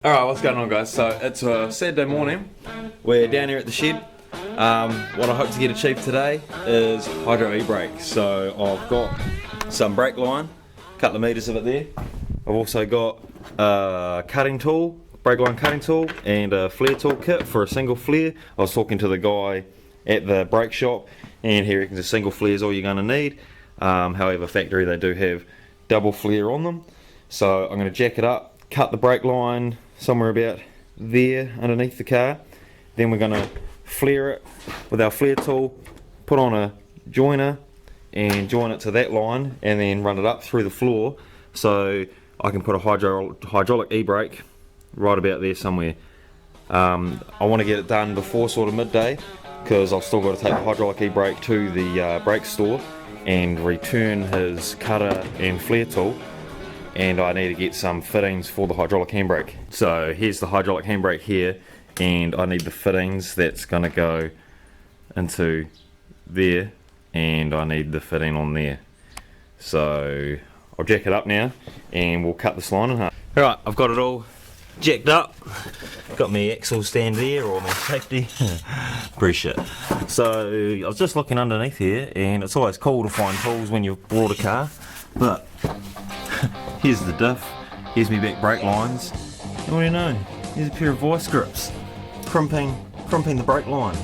Alright, what's going on, guys? So it's a Saturday morning. We're down here at the shed. What I hope to get achieved today is hydro e-brake. So I've got some brake line, a couple of meters of it there. I've also got a cutting tool, brake line cutting tool, and a flare tool kit for a single flare. I was talking to the guy at the brake shop, and he reckons a single flare is all you're going to need. However, factory they do have double flare on them. So I'm going to jack it up, cut the brake line somewhere about there underneath the car. Then we're going to flare it with our flare tool, put on a joiner and join it to that line, and then run it up through the floor so I can put a hydraulic e-brake right about there somewhere. I want to get it done before sort of midday, because I've still got to take the hydraulic e-brake to the brake store and return his cutter and flare tool, and I need to get some fittings for the hydraulic handbrake. So here's the hydraulic handbrake here, and I need the fittings that's going to go into there, and I need the fitting on there. So I'll jack it up now and we'll cut this line in half. Alright, I've got it all jacked up. Got my axle stand there, or my safety. Pretty shit. So I was just looking underneath here, and it's always cool to find tools when you've bought a car, but here's the diff, here's me back brake lines, and what do you know, here's a pair of vice grips, crimping the brake line.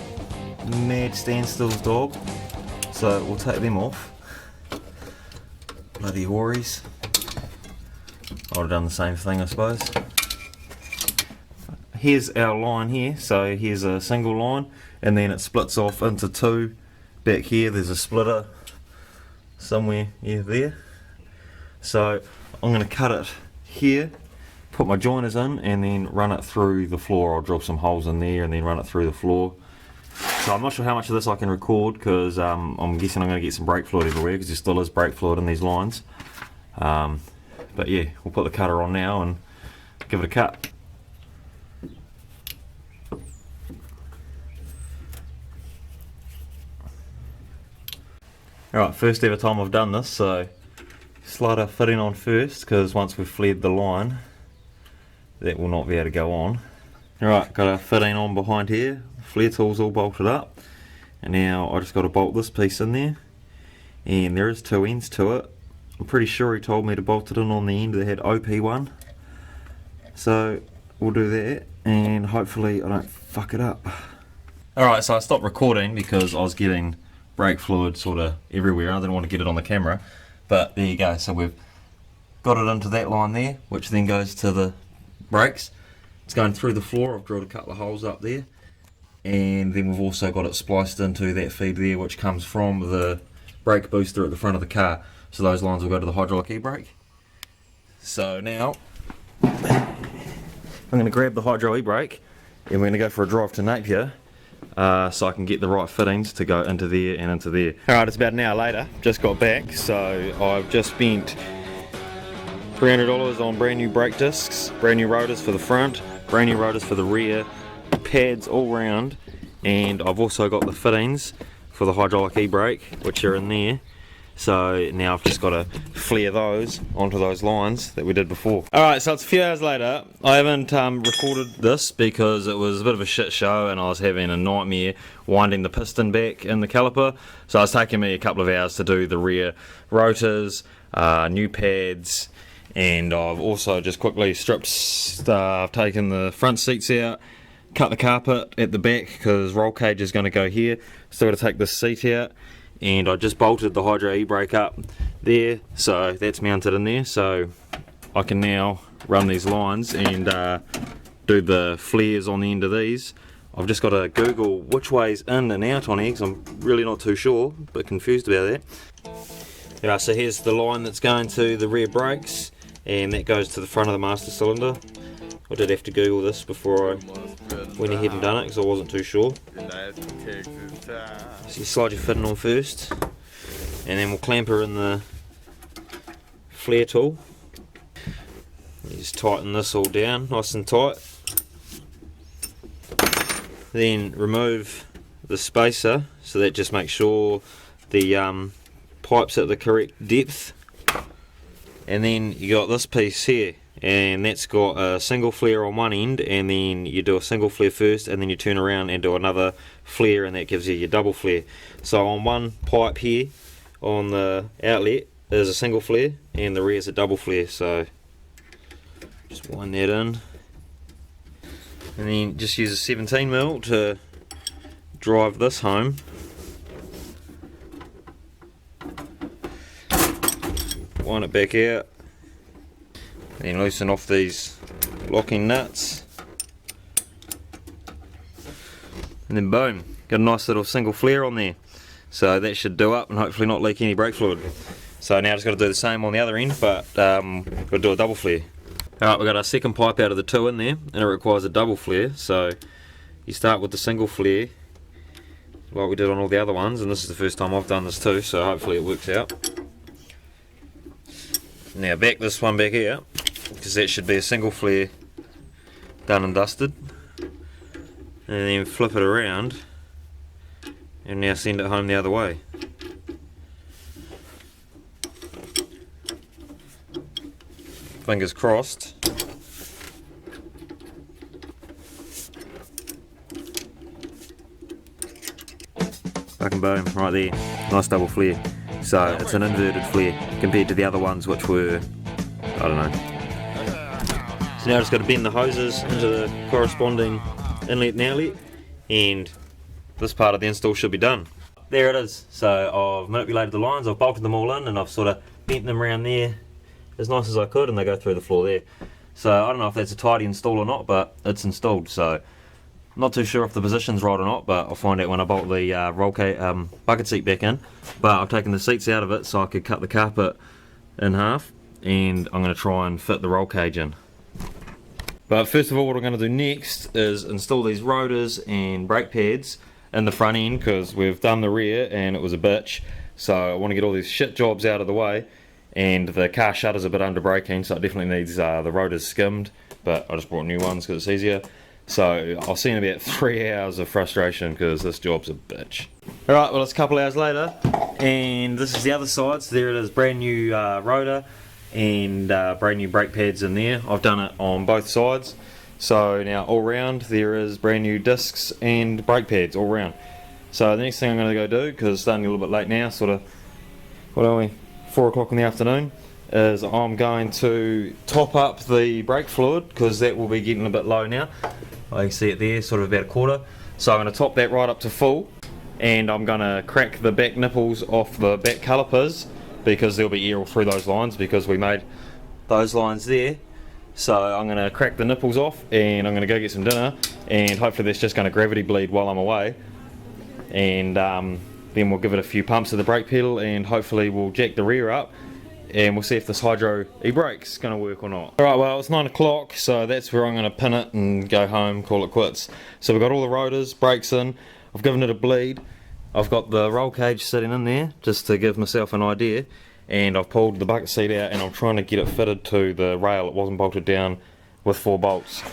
Mad standstills, dog. So we'll take them off. Bloody worries. I would have done the same thing, I suppose. Here's our line here, so here's a single line, and then it splits off into two. Back here there's a splitter somewhere, yeah, there. So I'm going to cut it here, put my joiners in, and then run it through the floor. I'll drill some holes in there and then run it through the floor. So I'm not sure how much of this I can record, because I'm guessing I'm going to get some brake fluid everywhere, because there still is brake fluid in these lines. But yeah, we'll put the cutter on now and give it a cut. Alright, first ever time I've done this, so slide our fitting on first, because once we've flared the line, that will not be able to go on. Alright, got our fitting on behind here, flare tool's all bolted up, and now I just got to bolt this piece in there, and there is two ends to it. I'm pretty sure he told me to bolt it in on the end that had OP1, so we'll do that, and hopefully I don't fuck it up. Alright, so I stopped recording because I was getting brake fluid sort of everywhere. I didn't want to get it on the camera, but there you go. So we've got it into that line there, which then goes to the brakes. It's going through the floor. I've drilled a couple of holes up there, and then we've also got it spliced into that feed there, which comes from the brake booster at the front of the car. So those lines will go to the hydraulic e-brake. So now I'm going to grab the hydro e-brake, and we're going to go for a drive to Napier, so I can get the right fittings to go into there and into there. Alright, it's about an hour later, just got back, so I've just spent $300 on brand new brake discs, brand new rotors for the front, brand new rotors for the rear, pads all round, and I've also got the fittings for the hydraulic e-brake, which are in there. So now I've just got to flare those onto those lines that we did before. Alright, so it's a few hours later. I haven't recorded this because it was a bit of a shit show, and I was having a nightmare winding the piston back in the caliper. So it's taking me a couple of hours to do the rear rotors, new pads, and I've also just quickly stripped, I've taken the front seats out, cut the carpet at the back because roll cage is going to go here. Still got to take this seat out. And I just bolted the hydro e-brake up there, so that's mounted in there, so I can now run these lines and do the flares on the end of these. I've just got to Google which way's in and out on here, because I'm really not too sure, a bit confused about that. Yeah, so here's the line that's going to the rear brakes, and that goes to the front of the master cylinder. I did have to Google this before I went ahead and done it, because I wasn't too sure. So you slide your fitting on first, and then we'll clamp her in the flare tool. You just tighten this all down nice and tight. Then remove the spacer, so that just makes sure the pipe's at the correct depth. And then you got this piece here, and that's got a single flare on one end, and then you do a single flare first and then you turn around and do another flare, and that gives you your double flare. So on one pipe here on the outlet is a single flare and the rear is a double flare. So just wind that in, and then just use a 17mm to drive this home. Wind it back out, then loosen off these locking nuts, and then boom, got a nice little single flare on there. So that should do up and hopefully not leak any brake fluid. So now just got to do the same on the other end, but got to do a double flare. Alright, we've got our second pipe out of the two in there, and it requires a double flare. So you start with the single flare like we did on all the other ones, and this is the first time I've done this too, so hopefully it works out. Now back this one back out, because that should be a single flare done and dusted, and then flip it around and now send it home the other way. Fingers crossed. Fucking boom, right there, nice double flare. So it's an inverted flare compared to the other ones, which were, I don't know. So now I just got to bend the hoses into the corresponding inlet and outlet, and this part of the install should be done. There it is. So I've manipulated the lines, I've bolted them all in, and I've sort of bent them around there as nice as I could, and they go through the floor there. So I don't know if that's a tidy install or not, but it's installed. So not too sure if the position's right or not, but I'll find out when I bolt the bucket seat back in. But I've taken the seats out of it so I could cut the carpet in half, and I'm going to try and fit the roll cage in. But first of all, what I'm going to do next is install these rotors and brake pads in the front end, because we've done the rear and it was a bitch. So I want to get all these shit jobs out of the way, and the car shutter's a bit under braking, so it definitely needs the rotors skimmed, but I just brought new ones because it's easier. So I'll see in about 3 hours of frustration, because this job's a bitch. Alright, well it's a couple hours later, and this is the other side. So there it is, brand new rotor and brand new brake pads in there. I've done it on both sides. So now all round there is brand new discs and brake pads all round. So the next thing I'm going to go do, because it's starting a little bit late now, sort of, what are we, 4 o'clock in the afternoon, is I'm going to top up the brake fluid, because that will be getting a bit low now. I can see it there, sort of about a quarter. So I'm going to top that right up to full, and I'm going to crack the back nipples off the back calipers, because there'll be air all through those lines, because we made those lines there. So I'm going to crack the nipples off, and I'm going to go get some dinner, and hopefully that's just going to gravity bleed while I'm away. And then we'll give it a few pumps of the brake pedal, and hopefully we'll jack the rear up, and we'll see if this hydro e-brake's going to work or not. Alright, well it's 9 o'clock, so that's where I'm going to pin it and go home, call it quits. So we've got all the rotors, brakes in, I've given it a bleed, I've got the roll cage sitting in there just to give myself an idea, and I've pulled the bucket seat out and I'm trying to get it fitted to the rail. It wasn't bolted down with 4 bolts.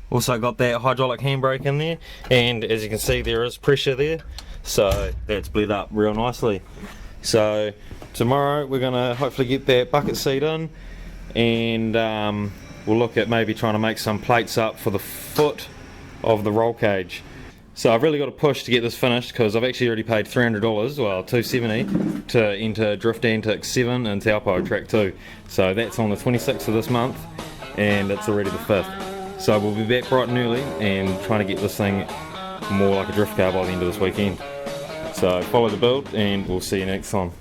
Also got that hydraulic handbrake in there, and as you can see there is pressure there, so that's bled up real nicely. So tomorrow we're going to hopefully get that bucket seat in, and we'll look at maybe trying to make some plates up for the foot of the roll cage. So I've really got to push to get this finished, because I've actually already paid $300, well $270, to enter Drift Antics 7 in Taupo Track 2. So that's on the 26th of this month, and it's already the 5th. So we'll be back bright and early and trying to get this thing more like a drift car by the end of this weekend. So follow the build, and we'll see you next time.